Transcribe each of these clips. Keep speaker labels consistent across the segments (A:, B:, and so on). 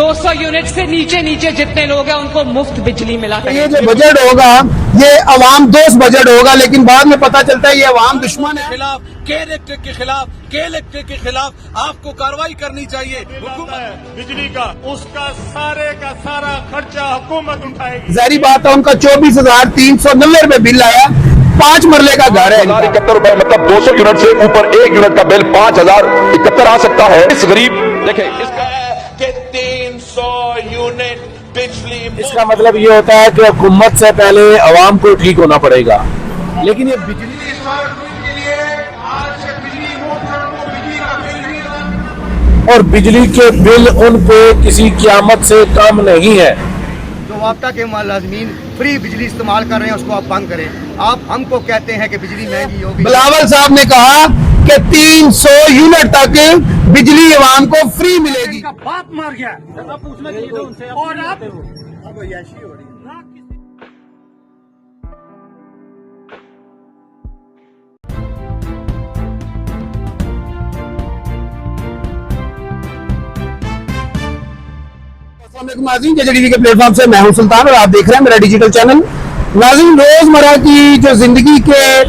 A: 200 unit से नीचे जितने लोग हैं उनको मुफ्त बिजली मिला करें।
B: ये जो बजट होगा ये अवाम दोस्त बजट होगा, लेकिन बाद में पता चलता है ये अवाम दुश्मन है।
C: खिलाफ के इलेक्ट्रिक के खिलाफ आपको कार्रवाई करनी चाहिए।
D: हुकूमत बिजली का उसका सारा खर्चा हुकूमत उठाएगी।
B: जारी बात है उनका 24,390 रुपए बिल आया, 5 मरले का घर है।
E: 1,071 मतलब 200 यूनिट से ऊपर 1 यूनिट का बिल 5,071 आ सकता है। इस गरीब देखे इसका
C: 300 यूनिट बिजली।
F: इसका मतलब ये होता है कि हुकूमत से पहले अवाम को ठीक होना पड़ेगा। लेकिन ये बिजली और बिजली के बिल उन पे किसी क़यामत से कम नहीं है।
G: जो वापता के मुलाज़मीन फ्री बिजली इस्तेमाल कर रहे हैं उसको आप बंद करें। आप हमको कहते हैं कि बिजली महंगी होगी।
B: बिलावल साहब ने कहा कि 300 यूनिट तक बिजली अवाम को फ्री मिलेगी।
D: बाप मर गया पूछना चाहिए था उनसे और आप
B: नाज़रीन टीवी के प्लेटफॉर्म से मैं हूं सुल्तान और आप देख रहे हैं मेरा डिजिटल चैनल। नाज़रीन रोजमर्रा की जो जिंदगी के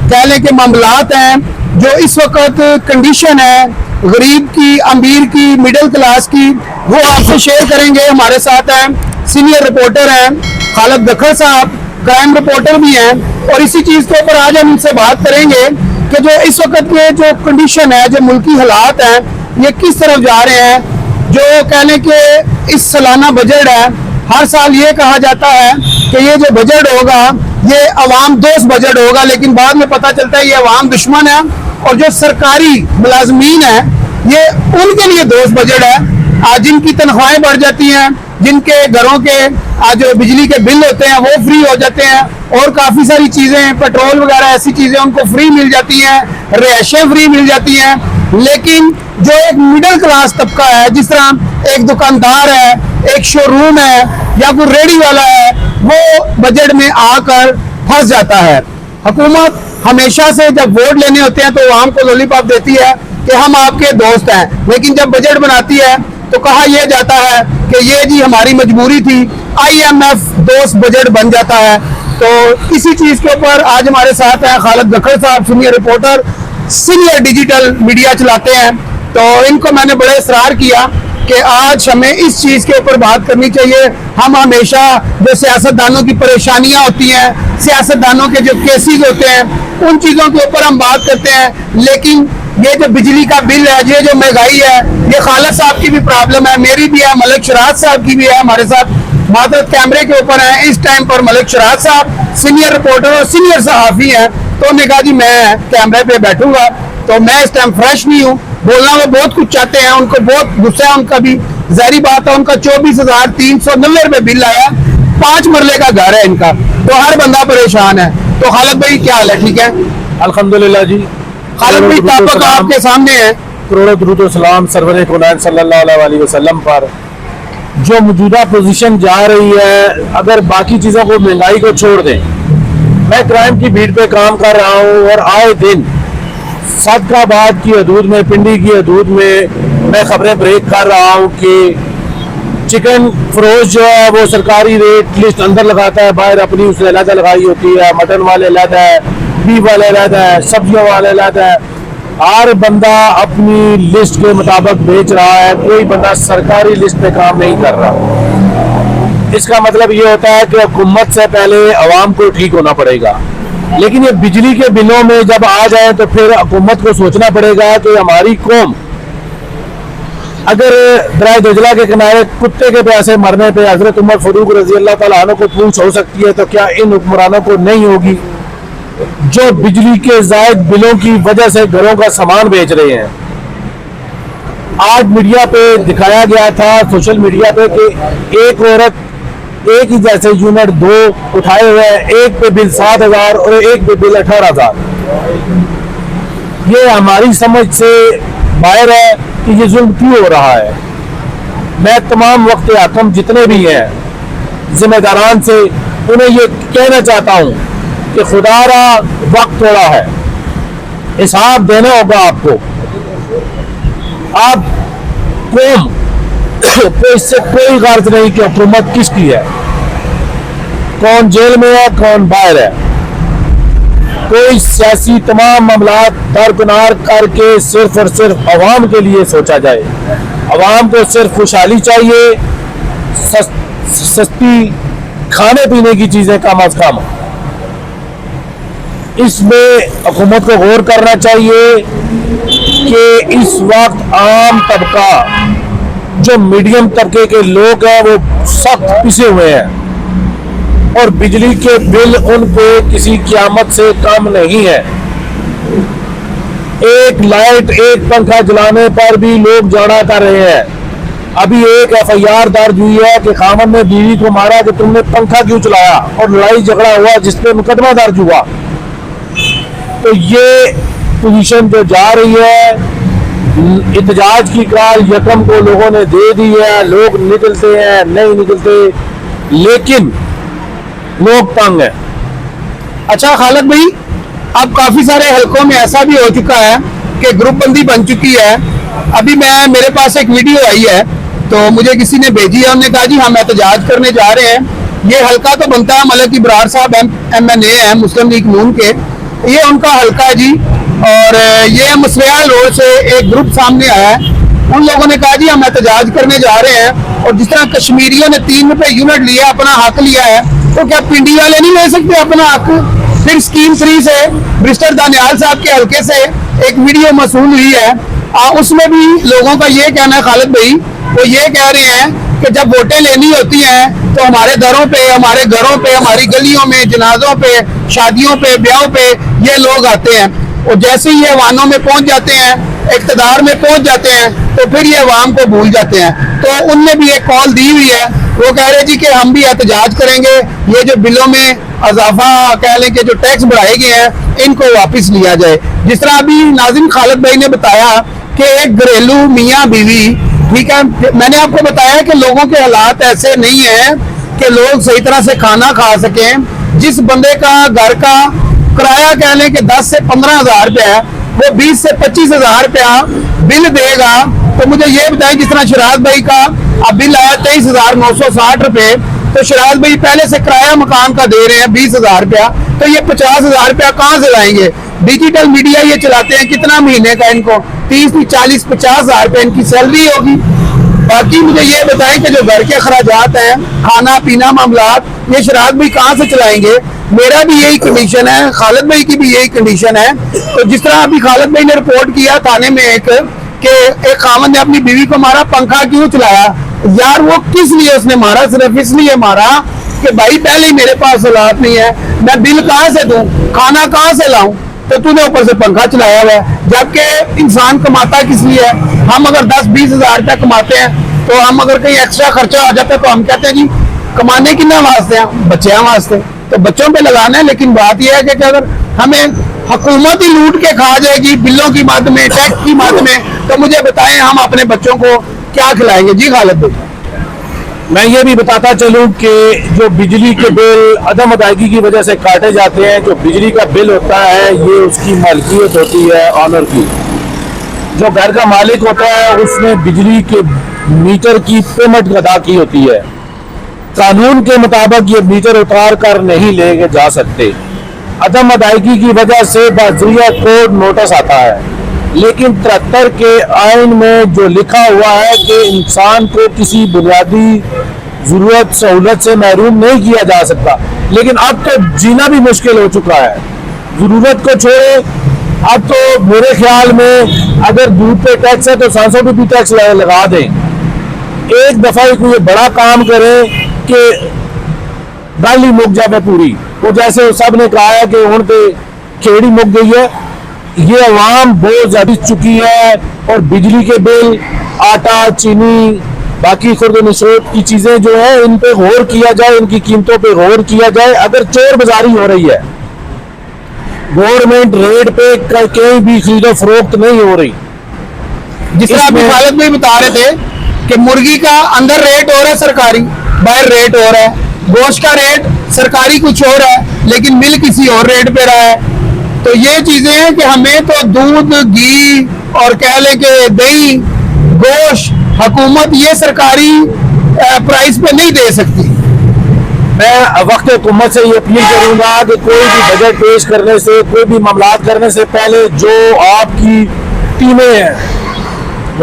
B: कह लें के मामलात हैं, जो इस वक्त कंडीशन है गरीब की, अमीर की, मिडिल क्लास की, वो आपसे शेयर करेंगे। हमारे साथ हैं सीनियर रिपोर्टर हैं खालिद गखर साहब, क्राइम रिपोर्टर भी हैं, और इसी चीज के ऊपर आज हम इनसे बात करेंगे कि जो इस वक्त के जो कंडीशन है, जो मुल्की हालात हैं, ये किस तरफ जा रहे हैं। जो कहने के इस सालाना बजट है, हर साल ये कहा जाता है कि ये जो बजट होगा ये अवाम दोस्त बजट होगा, लेकिन बाद में पता चलता है ये अवाम दुश्मन है। और जो सरकारी मुलाजमीन है ये उनके लिए दोस्त बजट है। आज जिनकी तनख्वाहें बढ़ जाती हैं, जिनके घरों के आज जो बिजली के बिल होते हैं वो फ्री हो जाते हैं, और काफ़ी सारी चीज़ें, पेट्रोल वगैरह ऐसी चीज़ें उनको फ्री मिल जाती हैं, रिहायशें फ्री मिल जाती हैं। लेकिन जो एक मिडिल क्लास तबका है, जिस तरह एक दुकानदार है, एक शोरूम है, या कोई रेडी वाला है, वो बजट में आकर फंस जाता है। हुकूमत हमेशा से जब वोट लेने होते हैं तो आवाम को लॉलीपॉप देती है कि हम आपके दोस्त हैं, लेकिन जब बजट बनाती है तो कहा यह जाता है कि ये जी हमारी मजबूरी थी, IMF दोस्त बजट बन जाता है। तो इसी चीज के ऊपर आज हमारे साथ हैं खालिद गखर साहब, senior reporter, senior digital media चलाते हैं। तो इनको मैंने बड़े इसरार किया कि आज हमें इस चीज के ऊपर बात करनी चाहिए। हम हमेशा जो सियासतदानों की परेशानियां होती हैं, सियासतदानों के जो केसेस होते हैं, उन चीजों के ऊपर हम बात करते हैं, लेकिन ये जो बिजली का बिल है, ये जो महंगाई है, ये खालिद साहब की भी प्रॉब्लम है, मेरी भी है, मलिक शराज साहब की भी है। हमारे साथ मादरत कैमरे के ऊपर है इस टाइम पर मलिक शराज साहब, सीनियर रिपोर्टर और सीनियर सहाफी हैं। तो उन्होंने कहा जी मैं कैमरे पे बैठूंगा, तो मैं इस टाइम फ्रेश नहीं हूँ, बोलना वो बहुत कुछ चाहते हैं, उनको बहुत गुस्सा है उनका भी। जारी बात है उनका 24,390 रुपए बिल आया, 5 मरले का घर है इनका, तो हर बंदा परेशान है। तो खालिद भाई क्या हाल है? ठीक है
F: अल्हम्दुलिल्लाह जी।
B: खालिद भाई ताबक आपके सामने है।
F: करोड़ों दुरूद व सलाम सरवर कुरान सल्लल्लाहु अलैहि वसल्लम पर। जो मौजूदा पोजीशन जा रही है, अगर बाकी चीज़ों को, महंगाई को छोड़ दें, मैं क्राइम की बीट पे काम कर रहा हूँ और आए दिन सदकाबाद की हदूद में, पिंडी की हदूद में मैं खबरें ब्रेक कर रहा हूँ कि चिकन फरोश जो है वो सरकारी रेट लिस्ट अंदर लगाता है, बाहर अपनी उसने अलग लगाई होती है, मटन वाले अलग है, बीफ वाले अलग है, सब्जियों वाले अलग है। हर बंदा अपनी लिस्ट के मुताबिक बेच रहा है, कोई बंदा सरकारी लिस्ट पे काम नहीं कर रहा। इसका मतलब ये होता है कि हुकूमत से पहले अवाम को ठीक होना पड़ेगा। लेकिन ये बिजली के बिलों में जब आ जाए तो फिर हुकूमत को सोचना पड़ेगा कि हमारी कौम अगर दरिया दजला के किनारे कुत्ते के प्यासे मरने पे हजरत उमर फारूक रजी अल्लाह ताला अन्हु को पूछ हो सकती है, तो क्या इन हुक्मरानों को नहीं होगी जो बिजली के जायद बिलों की वजह से घरों का सामान बेच रहे हैं। आज मीडिया पे दिखाया गया था, सोशल मीडिया पे, कि एक औरत एक ही जैसे यूनिट 2 उठाए हुए हैं, एक पे बिल 7,000 और एक पे बिल 18,000। ये हमारी समझ से बाहर है कि ये जुल्म क्यों हो रहा है। मैं तमाम वक्त हाकिम जितने भी हैं जिम्मेदारान से उन्हें ये कहना चाहता हूँ कि खुदारा वक्त थोड़ा है, हिसाब देना होगा आपको। आप कौम तो इससे कोई गर्ज नहीं कि हुकूमत किसकी है, कौन जेल में है, कौन बाहर है। कोई सियासी तमाम मामलात दरकिनार करके सिर्फ और सिर्फ अवाम के लिए सोचा जाए। अवाम को सिर्फ खुशहाली चाहिए, सस्ती खाने पीने की चीजें कम अज कम। इसमें हुकूमत को गौर करना चाहिए कि इस वक्त आम तबका, जो मीडियम तबके के लोग हैं, वो सख्त पिसे हुए हैं और बिजली के बिल उन पे किसी क़यामत से कम नहीं है। एक लाइट, एक पंखा जलाने पर भी लोग झगड़ा कर रहे हैं। अभी एक FIR दर्ज हुई है कि खामन ने बीवी को मारा कि तुमने पंखा क्यों चलाया, और लड़ाई झगड़ा हुआ जिसपे मुकदमा दर्ज हुआ। तो ये पोजीशन जो जा रही है, एहतजाज की कॉल यकम को लोगों ने दे दी है। लोग निकलते हैं, नहीं निकलते, लेकिन लोग तंग है।
B: अच्छा खालिद भाई, अब काफी सारे हलकों में ऐसा भी हो चुका है कि ग्रुप बंदी बन चुकी है। अभी मेरे पास एक वीडियो आई है, तो मुझे किसी ने भेजी है, उन्होंने कहा जी हम एहतजाज करने जा रहे हैं। ये हलका तो बनता है मलिक इब्रार साहब MNA है मुस्लिम लीग नून के, ये उनका हलका है जी। और ये मसरियाल रोड से एक ग्रुप सामने आया है, उन लोगों ने कहा जी हम एहतजाज करने जा रहे हैं। और जिस तरह कश्मीरियों ने 3 रुपए यूनिट लिया, अपना हक लिया है, तो क्या पिंडी वाले नहीं ले सकते अपना हक? फिर स्कीम 3 से मिस्टर दानियाल साहब के हलके से एक वीडियो मसूल हुई है, उसमें भी लोगों का ये कहना है खालिद भाई, वो ये कह रहे हैं कि जब वोटें लेनी होती हैं तो हमारे दरों पे, हमारे घरों पे, हमारी गलियों में, जनाजों पे, शादियों पे, ब्याहों पे ये लोग आते हैं, और जैसे ही ये वानों में पहुंच जाते हैं, इक़्तिदार में पहुंच जाते हैं, तो फिर ये अवाम को भूल जाते हैं। तो उनने भी एक कॉल दी हुई है, वो कह रहे जी कि हम भी एहतजाज करेंगे, ये जो बिलों में अजाफा कह लें कि जो टैक्स बढ़ाए गए हैं इनको वापस लिया जाए। जिस तरह अभी नाज़िम खालिद भाई ने बताया कि एक घरेलू मियाँ बीवी, ठीक है, मैंने आपको बताया कि लोगों के हालात ऐसे नहीं है कि लोग सही तरह से खाना खा सकें। जिस बंदे का घर का किराया कह लें कि 10 से 15 हज़ार रुपया है, वो 20 से 25 हज़ार रुपया बिल देगा। तो मुझे ये बताएं, जिस तरह शराज भाई का अब बिल आया 23,960 रुपये, तो शराज भाई पहले से किराया मकान का दे रहे हैं 20,000 रुपया, तो ये 50,000 रुपया कहाँ से लाएंगे? डिजिटल मीडिया ये चलाते हैं, कितना महीने का इनको 30, 40, 50,000 रुपये इनकी सैलरी होगी। बाकी मुझे ये बताएं कि जो घर के अखराजात हैं, खाना पीना मामलात, ये शराज भाई कहाँ से चलाएंगे? मेरा भी यही कंडीशन है, खालिद भाई की भी यही कंडीशन है। तो जिस तरह अभी खालिद भाई ने रिपोर्ट किया थाने में एक खामन ने अपनी बीवी को मारा, पंखा क्यों चलाया? यार वो किस लिए उसने मारा? सिर्फ इसलिए मारा कि भाई पहले ही मेरे पास औलाद नहीं है, मैं बिल कहाँ से दूं, खाना कहाँ से लाऊं, तो तूने ऊपर से पंखा चलाया हुआ है। जबकि इंसान कमाता किस लिए है? हम अगर 10-20 हज़ार रुपया कमाते हैं, तो हम अगर कहीं एक्स्ट्रा खर्चा आ जाता है तो हम कहते हैं जी कमाने की ना वास्ते हैं, बच्चों वास्ते, तो बच्चों पे लगाना है। लेकिन बात यह है कि अगर हमें हुकूमत ही लूट के खा जाएगी बिलों की मद में, टैक्स की मद में, तो मुझे बताएं हम अपने बच्चों को क्या खिलाएंगे? जी खालिद भाई,
F: मैं ये भी बताता चलूं कि जो बिजली के बिल अदम अदायगी की वजह से काटे जाते हैं, जो बिजली का बिल होता है ये उसकी मालिकियत होती है ऑनर की। जो घर का मालिक होता है उसने बिजली के मीटर की पेमेंट अदा की होती है। कानून के मुताबिक ये मीटर उतार कर नहीं लेके जा सकते। अदम अदायगी की वजह से बाज़रिया कोर्ट नोटिस आता है, लेकिन 73 के आइन में जो लिखा हुआ है कि इंसान को किसी बुनियादी जरूरत सहूलत से महरूम नहीं किया जा सकता, लेकिन अब तो जीना भी मुश्किल हो चुका है। जरूरत को छोड़े, अब तो मेरे ख्याल में अगर दूध पे टैक्स है तो 700 पे भी टैक्स लगा दें। एक दफा कोई बड़ा काम करें कि गल ही मुक जाए पूरी। वो जैसे सब ने कहा है कि हूं तो खेड़ी मुक गई है, ये अवाम बहुत ज्यादा चुकी है। और बिजली के बिल, आटा, चीनी, बाकी खुर्द नशोत की चीजें जो है इन पे गौर किया जाए, इनकी कीमतों पे गौर किया जाए। अगर चोर बाजारी हो रही है, गवर्नमेंट रेट पे कहीं भी खरीदो फरोख्त नहीं हो रही।
B: जिस तरह अभी खालिद भाई बता रहे थे कि मुर्गी का अंदर रेट हो रहा है सरकारी, बाहर रेट हो रहा है, गोश्त का रेट सरकारी कुछ और है लेकिन मिल किसी और रेट पे रहा है। तो ये चीजें हैं कि हमें तो दूध, घी और कह लें कि दही, गोश्त हुकूमत ये सरकारी प्राइस पे नहीं दे सकती।
F: मैं वक्त हुकूमत से ये अपील करूंगा कि कोई भी बजट पेश करने से, कोई भी मामलात करने से पहले जो आपकी टीमें हैं,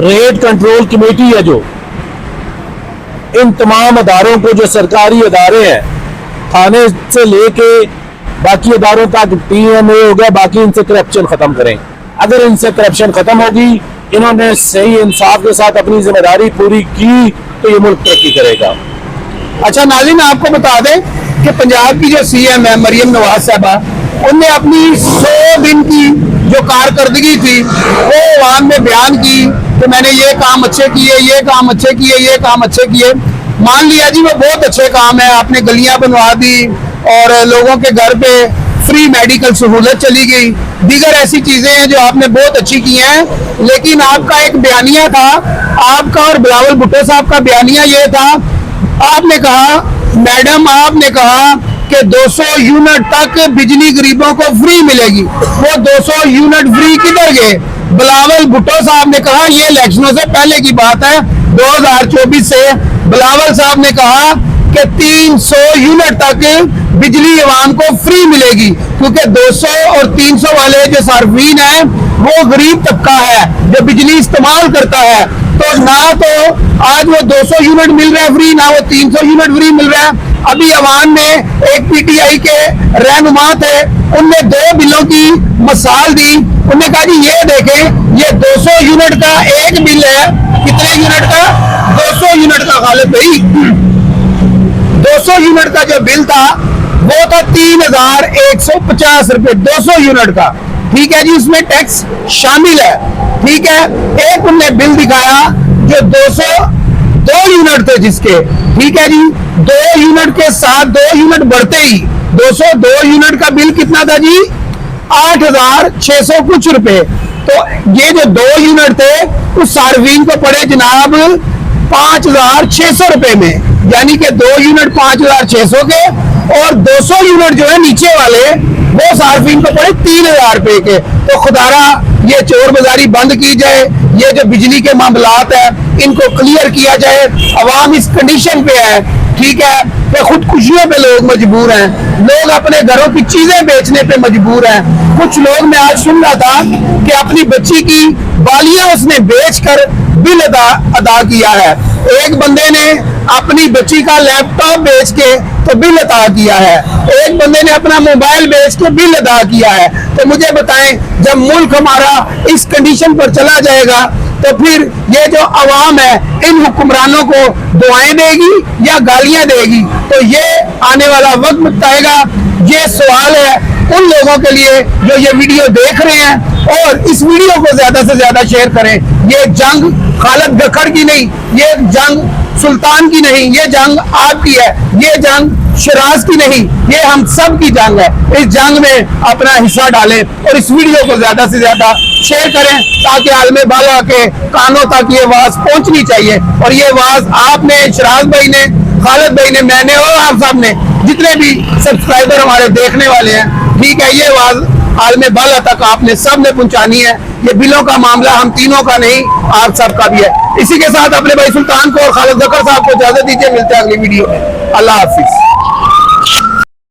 F: रेट कंट्रोल कमेटी है, जो इन तमाम अदारों को, जो सरकारी अदारे हैं, थाने से लेके बाकी अदारों तक, PMA हो गया, बाकी इनसे करप्शन खत्म करें। अगर इनसे करप्शन खत्म होगी, इन्होंने सही इंसाफ के साथ अपनी जिम्मेदारी पूरी की, तो ये मुल्क तरक्की करेगा।
B: अच्छा नाज़रीन, आपको बता दें कि पंजाब की जो CM है मरियम नवाज साहबा, उनने अपनी 100 दिन की जो कारकर्दगी थी वो अवाम में बयान की कि मैंने ये काम अच्छे किए, ये काम अच्छे किए, ये काम अच्छे किए। मान लिया जी वो बहुत अच्छे काम है, आपने गलियां बनवा दी और लोगों के घर पे फ्री मेडिकल सहूलत चली गई, दीगर ऐसी चीजें हैं जो आपने बहुत अच्छी की हैं। लेकिन आपका एक बयानिया था, आपका और बिलावल भुट्टो साहब का बयानिया ये था, आपने कहा, मैडम आपने कहा कि 200 यूनिट तक बिजली गरीबों को फ्री मिलेगी। वो 200 यूनिट फ्री किधर गए? बिलावल भुट्टो साहब ने कहा, ये इलेक्शनों से पहले की बात है, 2024 से बिलावल साहब ने कहा कि 300 यूनिट तक बिजली अवाम को फ्री मिलेगी, क्योंकि 200 और 300 वाले जो सार्फिन है वो गरीब तबका है जो बिजली इस्तेमाल करता है। तो ना तो आज वो 200 यूनिट मिल रहा है फ्री, ना वो 300 यूनिट फ्री मिल रहा है। अभी अवाम ने एक PTI के रहनुमा थे, उनने 2 बिलों की मिसाल दी। उन्होंने कहा जी ये देखें, ये 200 यूनिट का एक बिल है, कितने यूनिट का? 200 यूनिट का। गालिब भाई 200 यूनिट का जो बिल था वो था 3150 रुपए 200 यूनिट का। ठीक है जी, उसमें टैक्स शामिल है। ठीक है, एक उनने बिल दिखाया जो 202 यूनिट थे जिसके, ठीक है जी, 2 यूनिट के साथ 2 यूनिट बढ़ते ही 202 यूनिट का बिल कितना था जी? 8600 कुछ रुपए। तो ये जो 2 यूनिट थे उस सार्फिन को पड़े जनाब 5600 रुपए में, यानी कि 2 यूनिट 5600 के और 200 यूनिट जो है नीचे वाले वो सार्फिन को पड़े 3000 रुपए के। तो खुदारा ये चोर बाजारी बंद की जाए, ये जो बिजली के मामलात है इनको क्लियर किया जाए। अवाम इस कंडीशन पे है, ठीक है, कि खुदकुशियों पे लोग मजबूर हैं, लोग अपने घरों की चीजें बेचने पे मजबूर हैं। कुछ लोग, मैं आज सुन रहा था कि अपनी बच्ची की बालियां उसने बेचकर बिल अदा किया है। एक बंदे ने अपनी बच्ची का लैपटॉप बेच के तो बिल अदा किया है, एक बंदे ने अपना मोबाइल बेच के बिल अदा किया है। तो मुझे बताएं, जब मुल्क हमारा इस कंडीशन पर चला जाएगा तो फिर ये जो अवाम है इन हुक्मरानों को दुआएं देगी या गालियां देगी? तो ये आने वाला वक्त बताएगा। ये सवाल है उन लोगों के लिए जो ये वीडियो देख रहे हैं, और इस वीडियो को ज्यादा से ज्यादा शेयर करें। ये जंग खालिद गखर की नहीं, ये जंग सुल्तान की नहीं, ये जंग आपकी है, ये जंग शिराज की नहीं, ये हम सब की जंग है। इस जंग में अपना हिस्सा डालें और इस वीडियो को ज्यादा से ज्यादा शेयर करें ताकि आलमे बाला के कानों तक ये आवाज पहुंचनी चाहिए। और ये आवाज आपने, शिराज भाई ने, खालिद भाई ने, मैंने और आप सब ने, जितने भी सब्सक्राइबर हमारे देखने वाले हैं, ठीक है, ये आवाज आलमे बाला तक आपने सब ने पहुंचानी है। ये बिलों का मामला हम तीनों का नहीं, आप सबका भी है। इसी के साथ अपने भाई सुल्तान को और खालिद गखर साहब को इजाजत दीजिए, मिलते हैं अगली वीडियो में। अल्लाह हाफिज।